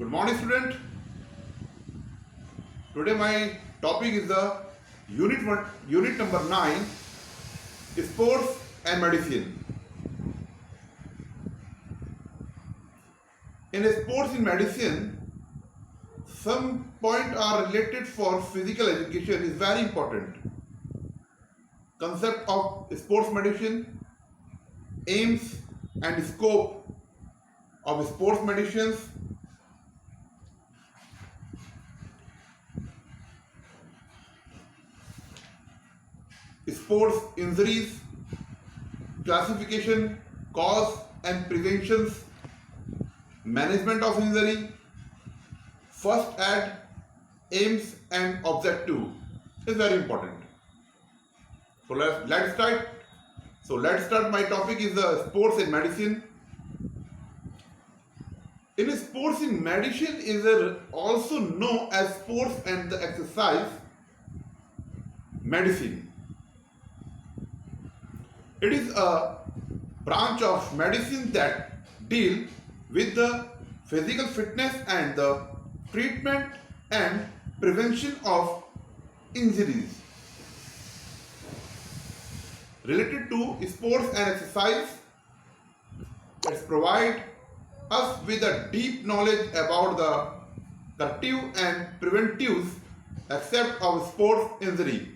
Good morning, student. Today my topic is the unit number 9, sports and medicine. In sports in medicine, some points are related for physical education is very important. Concept of sports medicine, aims and scope of sports medicines, sports injuries, classification, cause and preventions, management of injury, first aid, aims and objective is very important. So let's start. My topic is the sports in medicine. In sports in medicine is also known as sports and the exercise medicine. It is a branch of medicine that deal with the physical fitness and the treatment and prevention of injuries. Related to sports and exercise, it provides us with a deep knowledge about the corrective and preventive aspect of sports injury.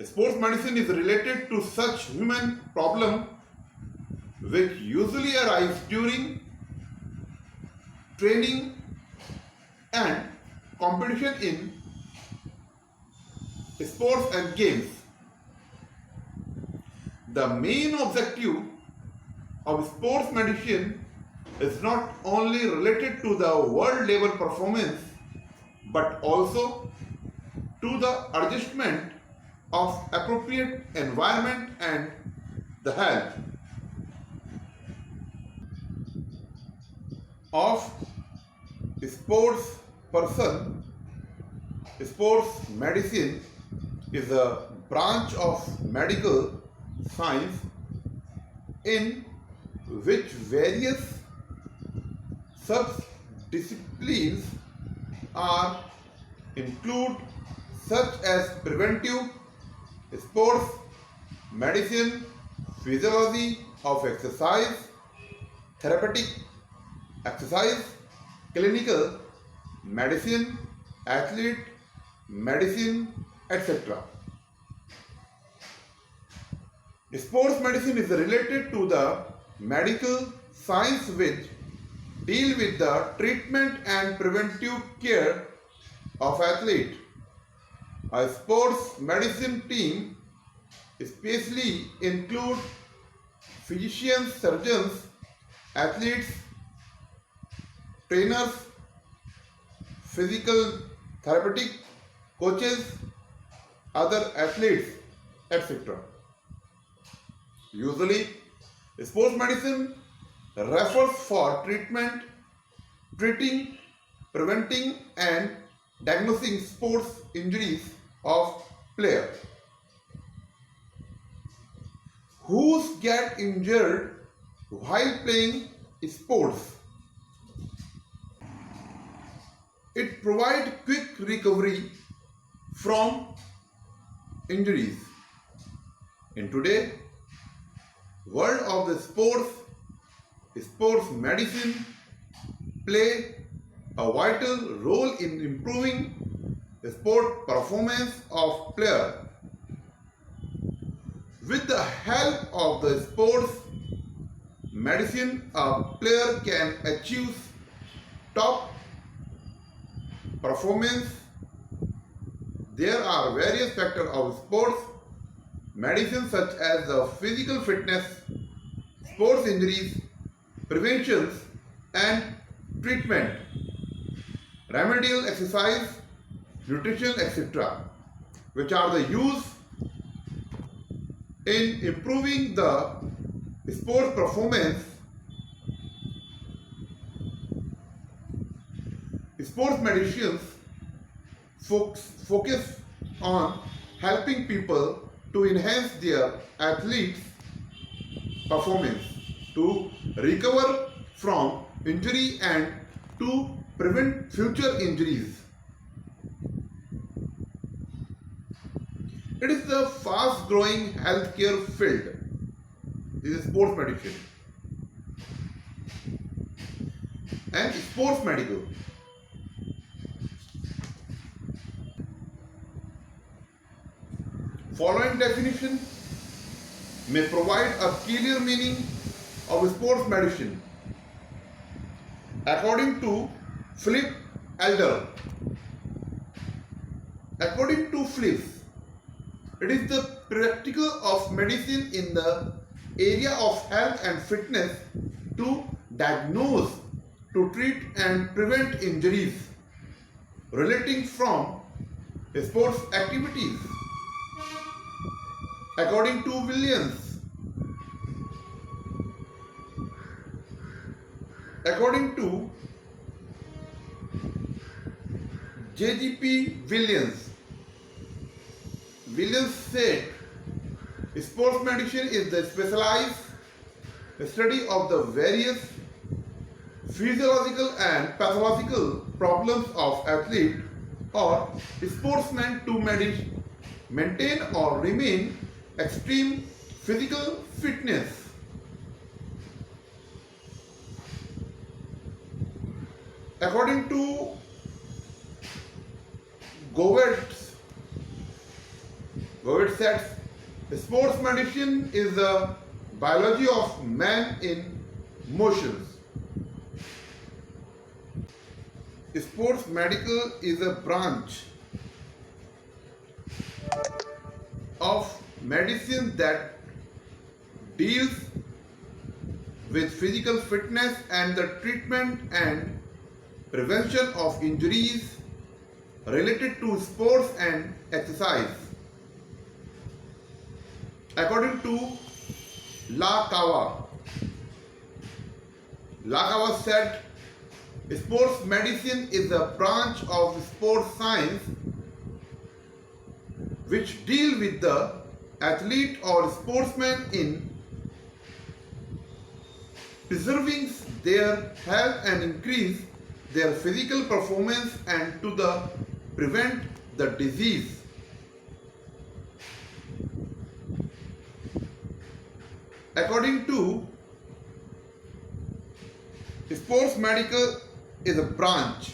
Sports medicine is related to such human problems which usually arise during training and competition in sports and games. The main objective of sports medicine is not only related to the world level performance but also to the adjustment of appropriate environment and the health of sports person. Sports medicine is a branch of medical science in which various subdisciplines are included, such as preventive sports medicine, physiology of exercise, therapeutic exercise, clinical medicine, athlete medicine, etc. Sports medicine is related to the medical science which deal with the treatment and preventive care of athletes. A sports medicine team especially include physicians, surgeons, athletes, trainers, physical therapeutic coaches, other athletes, etc. Usually, sports medicine refers for treating, preventing and diagnosing sports injuries of players who get injured while playing sports. It provides quick recovery from injuries. In today's world of the sports medicine play a vital role in improving the sport performance of players. With the help of the sports medicine, a player can achieve top performance. There are various factors of sports medicine such as the physical fitness, sports injuries, preventions and treatment, remedial exercise, nutrition, etc., which are the use in improving the sports performance. Sports medicines focus on helping people to enhance their athletes' performance, to recover from injury and to prevent future injuries. It is the fast growing healthcare field. This is sports medicine and sports medical. Following definition may provide a clear meaning of sports medicine. According to Philip Elder, according to Phillips, it is the practical of medicine in the area of health and fitness to diagnose, to treat and prevent injuries relating from sports activities. According to Williams, according to JGP Williams, Williams said sports medicine is the specialized study of the various physiological and pathological problems of athlete or sportsmen to maintain or remain extreme physical fitness. According to Govert says sports medicine is the biology of man in motions. Sports medical is a branch of medicine that deals with physical fitness and the treatment and prevention of injuries related to sports and exercise. According to Lacava said, sports medicine is a branch of sports science which deal with the athlete or sportsman in preserving their health and increase their physical performance and to prevent the disease. According to sports medical is a branch.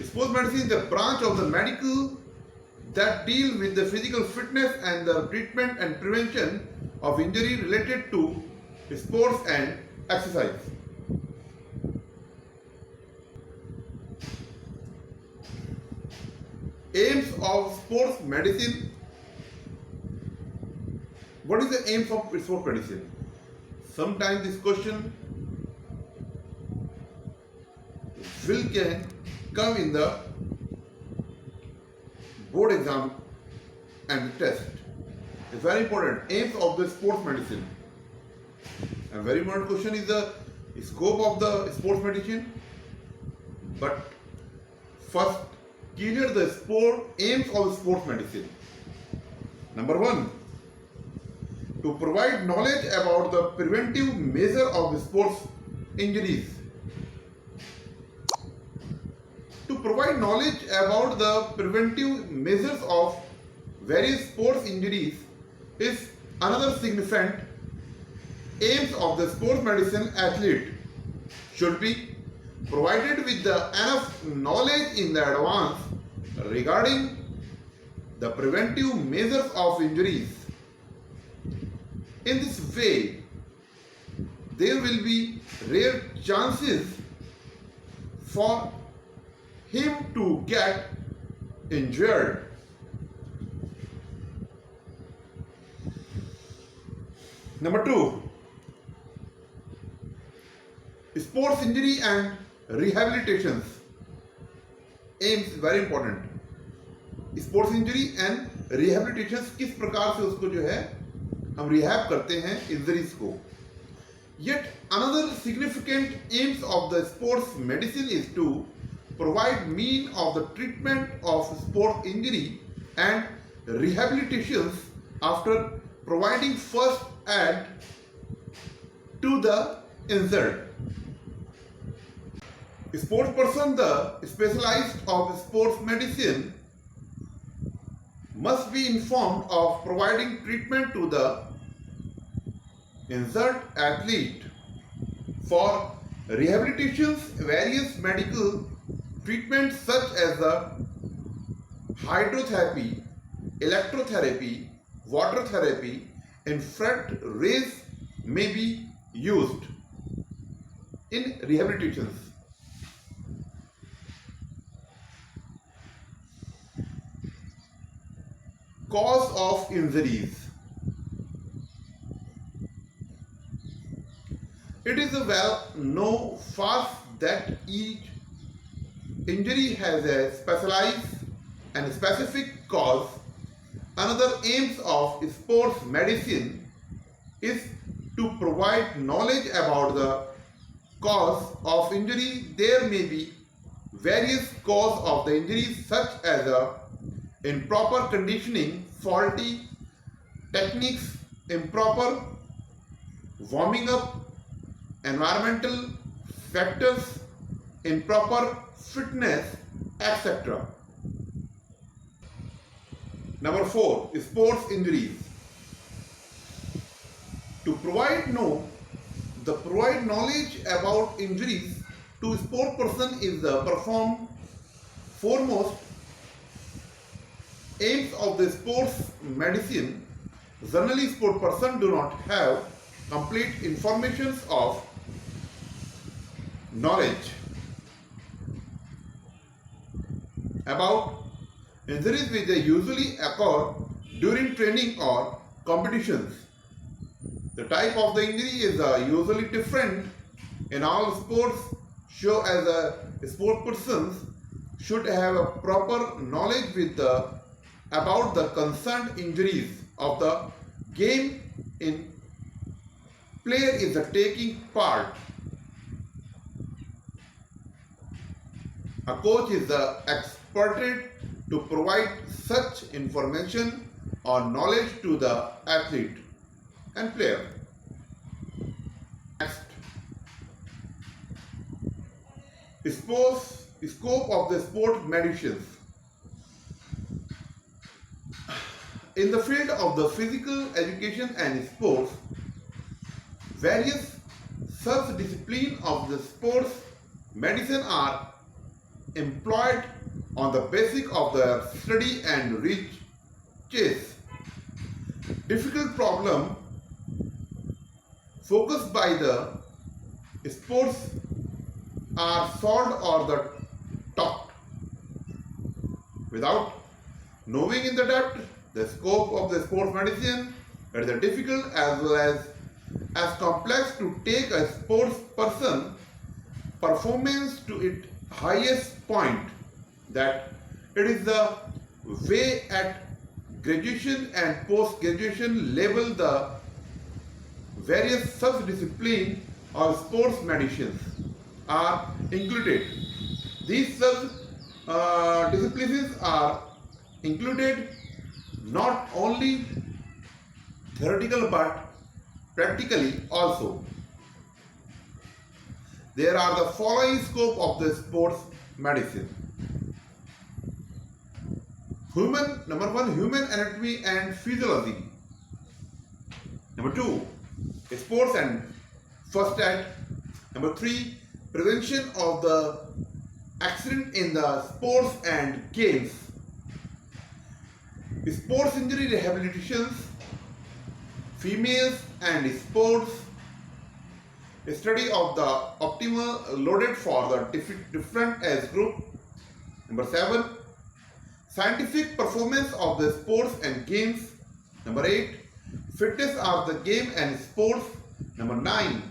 Sports medicine is a branch of the medical that deal with the physical fitness and the treatment and prevention of injury related to sports and exercise. Aims of sports medicine. What is the aims of sports medicine? Sometimes this question can come in the board exam and the test. It's very important. Aims of the sports medicine. A very important question is the scope of the sports medicine. But first, clear the aims of sports medicine. Number 1, to provide knowledge about the preventive measure of sports injuries. To provide knowledge about the preventive measures of various sports injuries is another significant aims of the sports medicine. Athlete should be provided with enough knowledge in the advance regarding the preventive measures of injuries. In this way, there will be rare chances for him to get injured. Number 2, sports injury and rehabilitations. Aims very important. Sports injury and rehabilitation, किस प्रकार से उसको जो है हम rehab करते हैं injuries को. Yet another significant aims of the sports medicine is to provide mean of the treatment of sport injury and rehabilitations after providing first aid to the injured. Sports person, the specialist of sports medicine, must be informed of providing treatment to the injured athlete. For rehabilitations, various medical treatments such as the hydrotherapy, electrotherapy, water therapy, infrared rays may be used in rehabilitations. Cause of injuries. It is a well-known fact that each injury has a specialized and specific cause. Another aims of sports medicine is to provide knowledge about the cause of injury. There may be various causes of the injury such as improper conditioning, faulty techniques, improper warming up, environmental factors, improper fitness, etc. Number 4. Sports injuries. To provide knowledge about injuries to sport person is the foremost aims of the sports medicine. Generally, sport person do not have complete information of knowledge about injuries which usually occur during training or competitions. The type of the injury is usually different in all sports, so as a sport person should have a proper knowledge about the concerned injuries of the game in player is taking part. A coach is experted to provide such information or knowledge to the athlete and player. Next, scope of the sport medicines. In the field of the physical education and sports, various sub-disciplines of the sports medicine are employed on the basis of their study and research. Difficult problem focused by the sports are solved or the taught. Without knowing in the depth the scope of the sports medicine, it is difficult as well as complex to take a sports person performance to its highest point, that it is the way at graduation and post-graduation level the various sub-disciplines of sports medicine are included. These sub-disciplines are included not only theoretical but practically also. There are the following scope of the sports medicine. Number 1, human anatomy and physiology. Number 2, sports and first aid. Number 3, prevention of the accident in the sports and games. Sports injury rehabilitations, females and sports, study of the optimal loaded for the different age group. Number 7, scientific performance of the sports and games. Number 8, fitness of the game and sports. Number 9,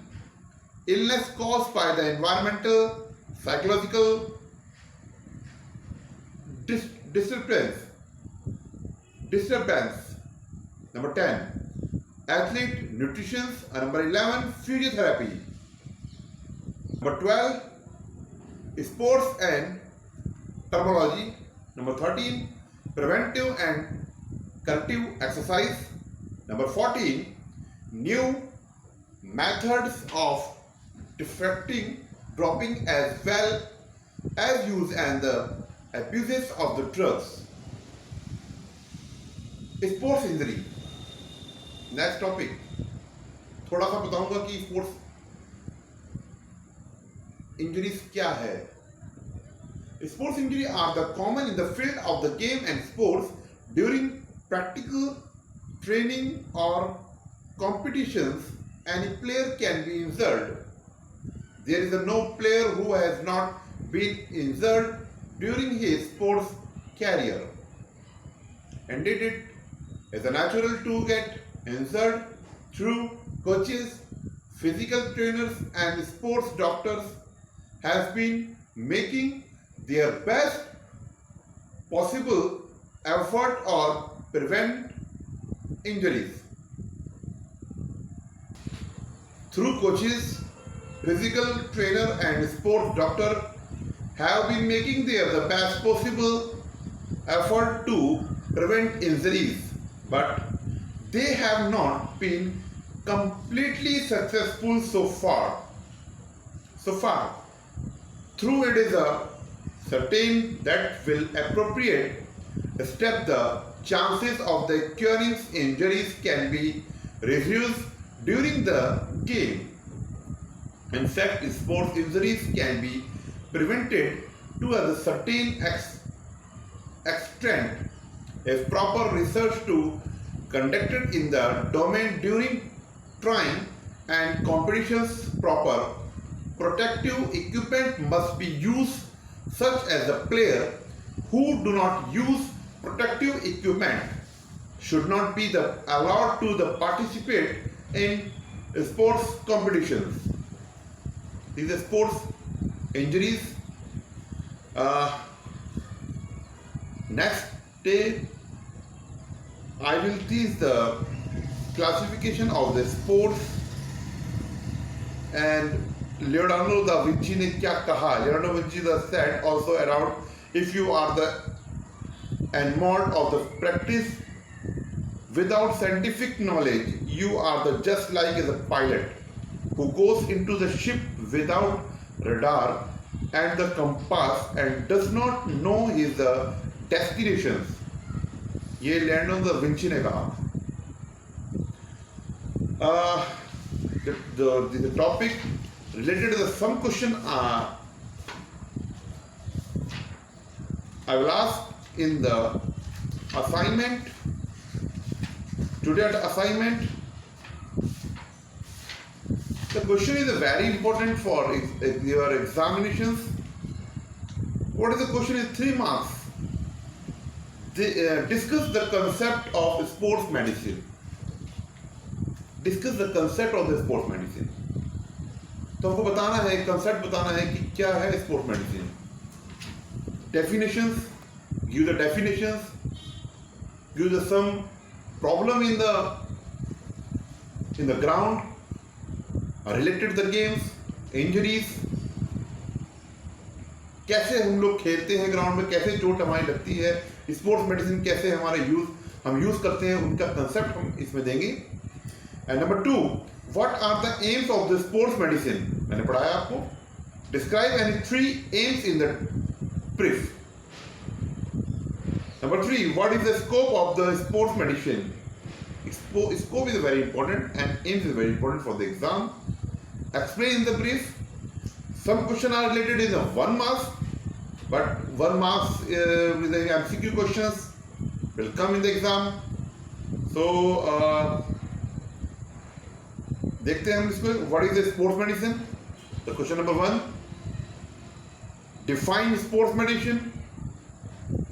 illness caused by the environmental, psychological disturbance. Number 10, athlete nutrition. Number 11, physiotherapy. Number 12, sports and terminology. Number 13, preventive and corrective exercise. Number 14, new methods of deflecting, dropping as well as use and the abuses of the drugs. Sports injury, next topic. थोड़ा सा बताऊंगा कि sports injuries क्या है। Sports injury are the common in the field of the game and sports during practical training और competitions. Any player can be injured. There is no player who has not been injured during his sports career, and it is natural to get injured. Through coaches, physical trainers and sports doctors have been making their best possible effort or prevent injuries. Through coaches, physical trainer and sports doctor have been making the best possible effort to prevent injuries, but they have not been completely successful so far. Through it is a certain that will appropriate step the chances of the occurring injuries can be reduced during the game. In fact, sports injuries can be prevented to a certain extent if proper research to conducted in the domain during training and competitions. Proper protective equipment must be used, such as the player who do not use protective equipment should not be allowed to participate in sports competitions. These are sports injuries. Next day I will teach the classification of the sports and Leonardo da Vinci ने क्या कहा। Leonardo da Vinci said also around, if you are the enamoured of the practice without scientific knowledge, you are just like a pilot who goes into the ship without radar and the compass and does not know his destinations. ये Leonardo da Vinci ने कहा। The topic related to some question I will ask in the assignment. Today at assignment, the question is very important for your examinations. What is the question? Is 3 marks. Discuss the concept of sports medicine. Discuss the concept of the sports medicine. तो हमको बताना है, concept बताना है कि क्या है sports medicine. Definitions. Give the definitions. Give the some problem in the ground related to the games, injuries, कैसे हम लोग खेलते हैं ग्राउंड में, कैसे चोट हमारी लगती है, स्पोर्ट्स मेडिसिन कैसे हमारे हम यूज करते हैं, उनका कंसेप्ट हम इसमें देंगे। And number 2, what are the aims of the sports medicine, मैंने पढ़ाया आपको। Describe any 3 aims in the brief. Number 3, what is the scope of the sports medicine? Scope is very important and aims is very important for the exam. Explain in the brief. Some questions are related in the 1 marks, but 1 marks with the MCQ questions will come in the exam. So देखते हैं हम इसको। What is the sports medicine? The question number 1. Define sports medicine.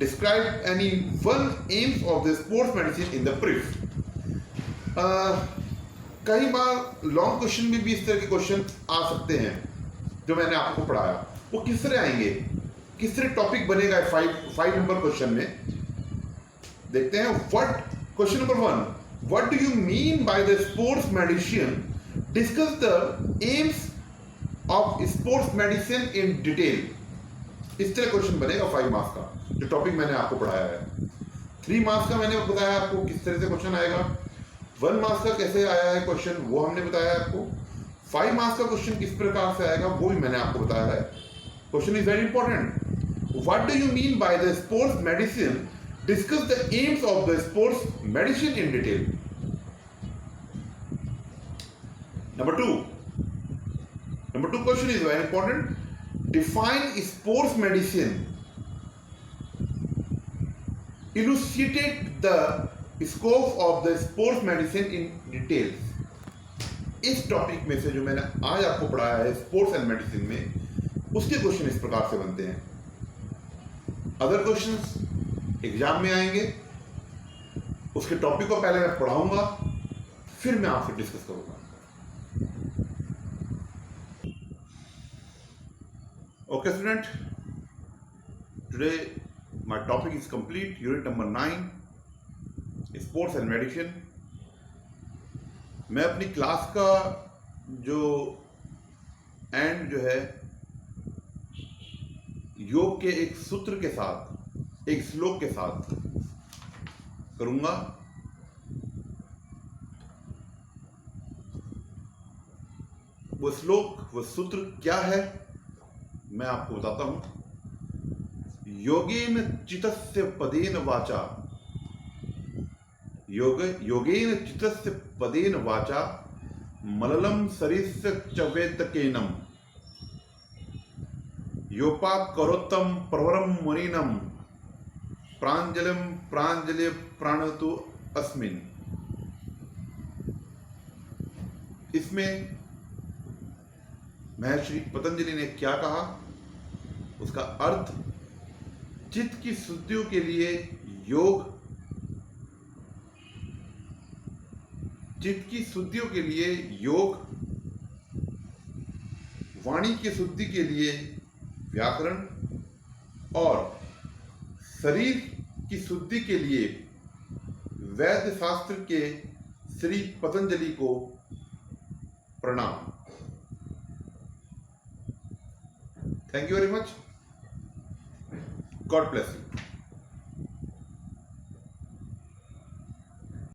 Describe any 1 aims of the sports medicine in the brief. कई बार long question में भी इस तरह के क्वेश्चन आ सकते हैं जो मैंने आपको पढ़ाया। वो किस तरह आएंगे, किस तरह टॉपिक बनेगा 5 नंबर क्वेश्चन में। देखते हैं। Question number 1, what do you mean by the sports medicine? Discuss the aims of sports medicine in detail. इस तरह क्वेश्चन बनेगा 5 मार्क्स का, जो टॉपिक मैंने आपको पढ़ाया है। 3 मार्क्स का मैंने बताया आपको किस तरह से क्वेश्चन आएगा। 1 मार्क्स का कैसे आया है क्वेश्चन, वो हमने बताया आपको। 5 मार्क्स का क्वेश्चन किस प्रकार से आएगा वो भी मैंने आपको बताया है. Question is very important. What do you mean by the sports medicine? Discuss the aims of the sports medicine in detail. Number two question is very important. Define sports medicine. Elucidate the scope of the sports medicine in details. इस topic में से जो मैंने आज आपको पढ़ाया है sports and medicine में, उसके क्वेश्चन इस प्रकार से बनते हैं. अदर क्वेश्चंस एग्जाम में आएंगे, उसके टॉपिक को पहले मैं पढ़ाऊंगा, फिर मैं आपसे डिस्कस करूंगा. Okay student, today my topic is complete. Unit number 9, sports and medicine. मैं अपनी क्लास का जो एंड जो है योग के एक सूत्र के साथ, एक श्लोक के साथ करूंगा. वो श्लोक, वो सूत्र क्या है मैं आपको बताता हूं. योगेन चित्तस्य पदेन वाचा, योगेन चित्तस्य पदेन वाचा मललम सरिस्य चवेतकेनम योपाकरोत्तम प्रवरम मुनीनम प्रांजलिम प्रांजलि प्राणतु अस्मिन्. इसमें महर्षि पतंजलि ने क्या कहा, उसका अर्थ, चित्त की शुद्धियों के लिए योग, चित्त की शुद्धियों के लिए योग, वाणी की शुद्धि के लिए व्याकरण और शरीर की शुद्धि के लिए वैद्य शास्त्र के श्री पतंजलि को प्रणाम. Thank you very much. God bless you.